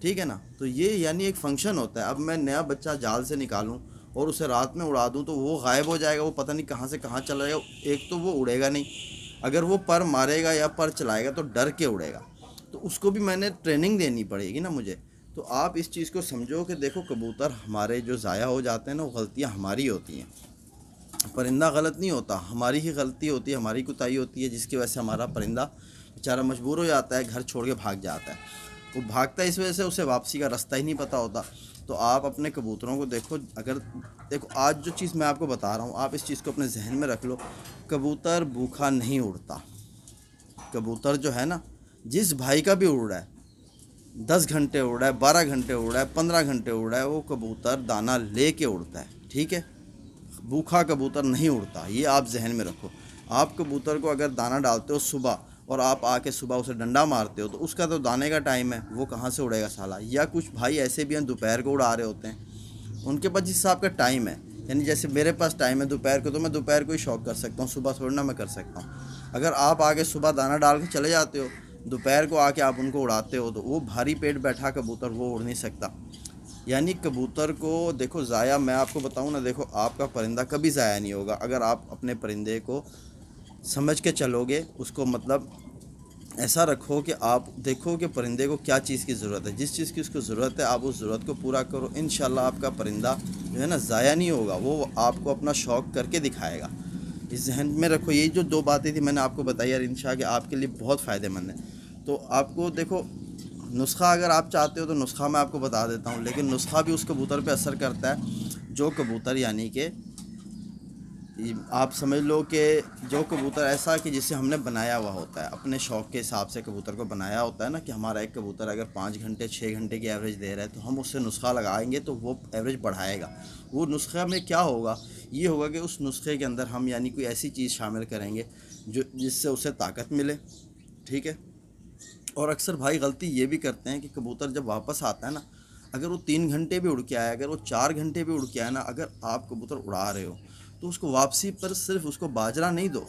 ٹھیک ہے نا. تو یہ یعنی ایک فنکشن ہوتا ہے. اب میں نیا بچہ جال سے نکالوں اور اسے رات میں اڑا دوں تو وہ غائب ہو جائے گا, وہ پتہ نہیں کہاں سے کہاں چلا جائے گا. ایک تو وہ اڑے گا نہیں, اگر وہ پر مارے گا یا پر چلائے گا تو ڈر کے اڑے گا, تو اس کو بھی میں نے ٹریننگ دینی پڑے گی نا مجھے. تو آپ اس چیز کو سمجھو کہ دیکھو کبوتر ہمارے جو ضائع ہو جاتے ہیں نا, وہ غلطیاں ہماری ہوتی ہیں. پرندہ غلط نہیں ہوتا, ہماری ہی غلطی ہوتی ہے, ہماری کوتاہی ہوتی ہے, جس کی وجہ سے ہمارا پرندہ بیچارہ مجبور ہو جاتا ہے, گھر چھوڑ کے بھاگ جاتا ہے. وہ بھاگتا ہے اس وجہ سے اسے واپسی کا راستہ ہی نہیں پتہ ہوتا. تو آپ اپنے کبوتروں کو دیکھو, اگر دیکھو آج جو چیز میں آپ کو بتا رہا ہوں, آپ اس چیز کو اپنے ذہن میں رکھ لو. کبوتر بھوکا نہیں اڑتا. کبوتر جو ہے نا, جس بھائی کا بھی اڑ رہا ہے, 10 گھنٹے اڑ رہا ہے, 12 گھنٹے اڑ رہا ہے, 15 گھنٹے اڑ رہا ہے, وہ کبوتر دانہ لے کے اڑتا ہے. ٹھیک ہے, بھوکا کبوتر نہیں اڑتا, یہ آپ ذہن میں رکھو. آپ کبوتر کو اگر دانہ ڈالتے ہو صبح اور آپ آ کے صبح اسے ڈنڈا مارتے ہو, تو اس کا تو دانے کا ٹائم ہے, وہ کہاں سے اڑے گا سالا. یا کچھ بھائی ایسے بھی ہیں دوپہر کو اڑا رہے ہوتے ہیں, ان کے پاس جس حساب کا ٹائم ہے, یعنی جیسے میرے پاس ٹائم ہے دوپہر کو, تو میں دوپہر کو ہی شوق کر سکتا ہوں, صبح تھوڑی نہ میں کر سکتا ہوں. اگر آپ آگے صبح دانہ ڈال کے چلے جاتے ہو, دوپہر کو آ کے آپ ان کو اڑاتے ہو, تو وہ بھاری پیٹ بیٹھا کبوتر وہ اڑ نہیں سکتا. یعنی کبوتر کو دیکھو ضائع, میں آپ کو بتاؤں نا, دیکھو آپ کا پرندہ کبھی ضائع نہیں ہوگا اگر آپ اپنے پرندے کو سمجھ کے چلو گے. اس کو مطلب ایسا رکھو کہ آپ دیکھو کہ پرندے کو کیا چیز کی ضرورت ہے, جس چیز کی اس کو ضرورت ہے آپ اس ضرورت کو پورا کرو. انشاءاللہ آپ کا پرندہ جو ہے نا ضائع نہیں ہوگا, وہ آپ کو اپنا شوق کر کے دکھائے گا. اس ذہن میں رکھو. یہی جو 2 باتیں تھیں میں نے آپ کو بتائی یار, انشاءاللہ کہ آپ کے لیے بہت فائدہ مند ہے. تو آپ کو دیکھو نسخہ اگر آپ چاہتے ہو تو نسخہ میں آپ کو بتا دیتا ہوں, لیکن نسخہ بھی اس کبوتر پہ اثر کرتا ہے جو کبوتر یعنی کہ آپ سمجھ لو کہ جو کبوتر ایسا کہ جسے ہم نے بنایا ہوا ہوتا ہے, اپنے شوق کے حساب سے کبوتر کو بنایا ہوتا ہے نا, کہ ہمارا ایک کبوتر اگر 5 گھنٹے 6 گھنٹے کی ایوریج دے رہا ہے, تو ہم اس سے نسخہ لگائیں گے تو وہ ایوریج بڑھائے گا. وہ نسخہ میں کیا ہوگا, یہ ہوگا کہ اس نسخے کے اندر ہم یعنی کوئی ایسی چیز شامل کریں گے جس سے اسے طاقت ملے. ٹھیک ہے. اور اکثر بھائی غلطی یہ بھی کرتے ہیں کہ کبوتر جب واپس آتا ہے نا, اگر وہ 3 گھنٹے بھی اڑ کے آیا, اگر وہ 4 گھنٹے بھی اڑ کے آیا نا, اگر آپ کبوتر اڑا رہے ہو تو اس کو واپسی پر صرف اس کو باجرہ نہیں دو,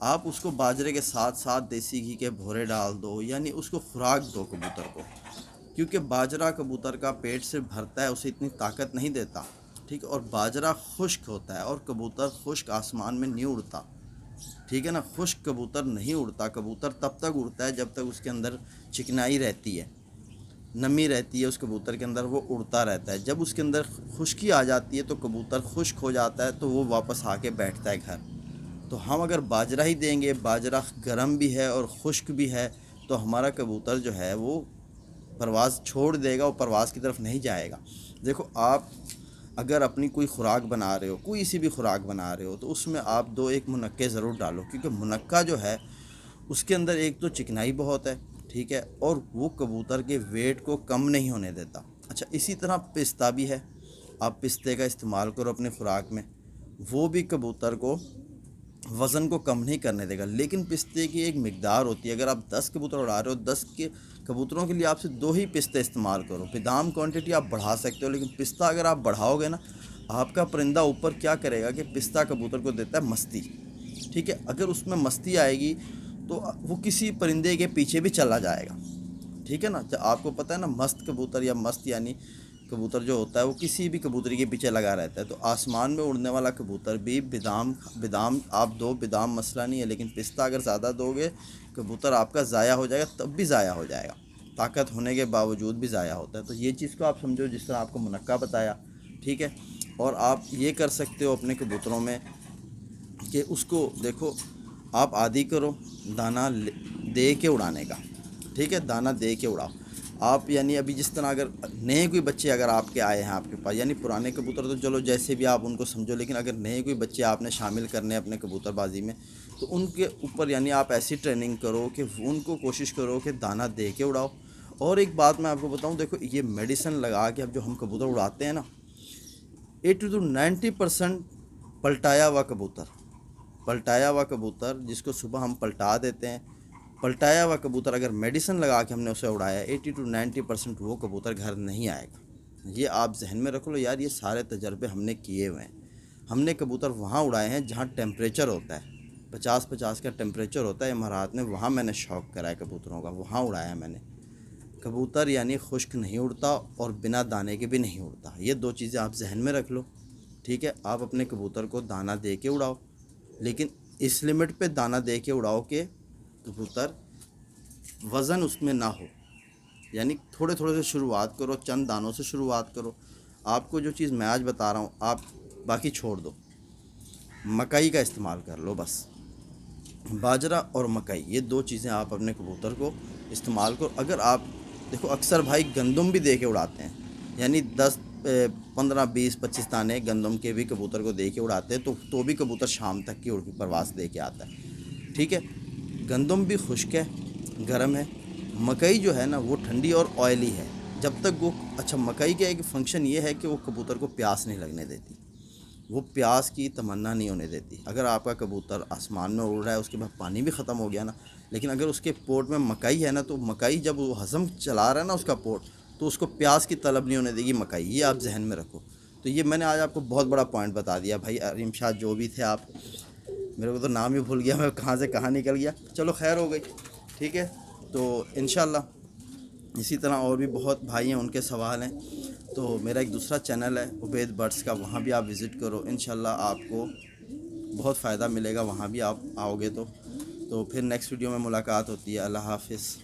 آپ اس کو باجرے کے ساتھ ساتھ دیسی گھی کے بھورے ڈال دو, یعنی اس کو خوراک دو کبوتر کو. کیونکہ باجرہ کبوتر کا پیٹ سے بھرتا ہے, اسے اتنی طاقت نہیں دیتا. ٹھیک ہے. اور باجرہ خشک ہوتا ہے, اور کبوتر خشک آسمان میں نہیں اڑتا. ٹھیک ہے نا, خشک کبوتر نہیں اڑتا. کبوتر تب تک اڑتا ہے جب تک اس کے اندر چکنائی رہتی ہے, نمی رہتی ہے اس کبوتر کے اندر, وہ اڑتا رہتا ہے. جب اس کے اندر خشکی آ جاتی ہے تو کبوتر خشک ہو جاتا ہے, تو وہ واپس آ کے بیٹھتا ہے گھر. تو ہم اگر باجرہ ہی دیں گے, باجرہ گرم بھی ہے اور خشک بھی ہے, تو ہمارا کبوتر جو ہے وہ پرواز چھوڑ دے گا, وہ پرواز کی طرف نہیں جائے گا. دیکھو آپ اگر اپنی کوئی خوراک بنا رہے ہو, کوئی سی بھی خوراک بنا رہے ہو, تو اس میں آپ 2-1 منقے ضرور ڈالو, کیونکہ منقہ جو ہے اس کے اندر ایک تو چکنائی بہت ہے. ٹھیک ہے. اور وہ کبوتر کے ویٹ کو کم نہیں ہونے دیتا. اچھا, اسی طرح پستہ بھی ہے, آپ پستے کا استعمال کرو اپنے خوراک میں, وہ بھی کبوتر کو وزن کو کم نہیں کرنے دے گا. لیکن پستے کی ایک مقدار ہوتی ہے, اگر آپ 10 کبوتر اڑا رہے ہو, 10 کے کبوتروں کے لیے آپ سے 2 ہی پستے استعمال کرو. بادام کوانٹٹی آپ بڑھا سکتے ہو, لیکن پستہ اگر آپ بڑھاؤ گے نا, آپ کا پرندہ اوپر کیا کرے گا کہ پستہ کبوتر کو دیتا ہے مستی. ٹھیک ہے. اگر اس میں مستی آئے گی تو وہ کسی پرندے کے پیچھے بھی چلا جائے گا. ٹھیک ہے نا. آپ کو پتہ ہے نا, مست کبوتر یا مست یعنی کبوتر جو ہوتا ہے وہ کسی بھی کبوتری کے پیچھے لگا رہتا ہے. تو آسمان میں اڑنے والا کبوتر بھی بادام آپ دو, بادام مسئلہ نہیں ہے, لیکن پستہ اگر زیادہ دو گے کبوتر آپ کا ضائع ہو جائے گا, تب بھی ضائع ہو جائے گا, طاقت ہونے کے باوجود بھی ضائع ہوتا ہے. تو یہ چیز کو آپ سمجھو, جس طرح آپ کو منقہ بتایا. ٹھیک ہے. اور آپ یہ کر سکتے ہو اپنے کبوتروں میں کہ اس کو دیکھو آپ عادی کرو دانہ دے کے اڑانے کا. ٹھیک ہے. دانہ دے کے اڑاؤ آپ, یعنی ابھی جس طرح اگر نئے کوئی بچے اگر آپ کے آئے ہیں آپ کے پاس, یعنی پرانے کبوتر تو چلو جیسے بھی آپ ان کو سمجھو, لیکن اگر نئے کوئی بچے آپ نے شامل کرنے اپنے کبوتر بازی میں, تو ان کے اوپر یعنی آپ ایسی ٹریننگ کرو کہ ان کو کوشش کرو کہ دانہ دے کے اڑاؤ. اور ایک بات میں آپ کو بتاؤں, دیکھو یہ میڈیسن لگا کے اب جو ہم کبوتر اڑاتے ہیں نا, 80 to 90% پلٹایا ہوا کبوتر جس کو صبح ہم پلٹا دیتے ہیں, پلٹایا ہوا کبوتر اگر میڈیسن لگا کے ہم نے اسے اڑایا, 80 to 90% وہ کبوتر گھر نہیں آئے گا. یہ آپ ذہن میں رکھ لو یار, یہ سارے تجربے ہم نے کیے ہوئے ہیں. ہم نے کبوتر وہاں اڑائے ہیں جہاں ٹیمپریچر ہوتا ہے, 50 کا ٹیمپریچر ہوتا ہے امارات میں, وہاں میں نے شوق کرا ہے کبوتروں کا, وہاں اڑایا میں نے. کبوتر یعنی خشک نہیں اڑتا اور بنا دانے کے بھی نہیں اڑتا. یہ دو چیزیں آپ ذہن میں رکھ لو. ٹھیک ہے، آپ اپنے کبوتر کو دانہ دے کے اڑاؤ، لیکن اس لمٹ پہ دانہ دے کے اڑاؤ کہ کبوتر وزن اس میں نہ ہو. یعنی تھوڑے تھوڑے سے شروعات کرو، چند دانوں سے شروعات کرو. آپ کو جو چیز میں آج بتا رہا ہوں آپ باقی چھوڑ دو. مکئی کا استعمال کر لو بس. باجرہ اور مکئی یہ دو چیزیں آپ اپنے کبوتر کو استعمال کرو. اگر آپ دیکھو اکثر بھائی گندم بھی دے کے اڑاتے ہیں، یعنی 10 15 20 25 دانے گندم کے بھی کبوتر کو دے کے اڑاتے ہیں تو بھی کبوتر شام تک کی اڑ کی پرواز دے کے آتا ہے. ٹھیک ہے، گندم بھی خشک ہے، گرم ہے. مکئی جو ہے نا وہ ٹھنڈی اور آئلی ہے. جب تک وہ اچھا مکئی کا ایک فنکشن یہ ہے کہ وہ کبوتر کو پیاس نہیں لگنے دیتی، وہ پیاس کی تمنا نہیں ہونے دیتی. اگر آپ کا کبوتر آسمان میں اڑ رہا ہے اس کے بعد پانی بھی ختم ہو گیا نا، لیکن اگر اس کے پورٹ میں مکئی ہے نا تو مکئی جب وہ ہضم چلا رہا ہے نا اس کا پورٹ، تو اس کو پیاس کی طلب نہیں ہونے دے گی مکئی. یہ آپ ذہن میں رکھو. تو یہ میں نے آج آپ کو بہت بڑا پوائنٹ بتا دیا بھائی. عریم شاہ جو بھی تھے آپ، میرے کو تو نام ہی بھول گیا، میں کہاں سے کہاں نکل گیا. چلو خیر ہو گئی. ٹھیک ہے، تو انشاءاللہ اسی طرح اور بھی بہت بھائی ہیں، ان کے سوال ہیں. تو میرا ایک دوسرا چینل ہے عبید برڈس کا، وہاں بھی آپ وزٹ کرو. انشاءاللہ آپ کو بہت فائدہ ملے گا وہاں بھی آپ آؤ گے تو پھر نیکسٹ ویڈیو میں ملاقات ہوتی ہے. اللہ حافظ.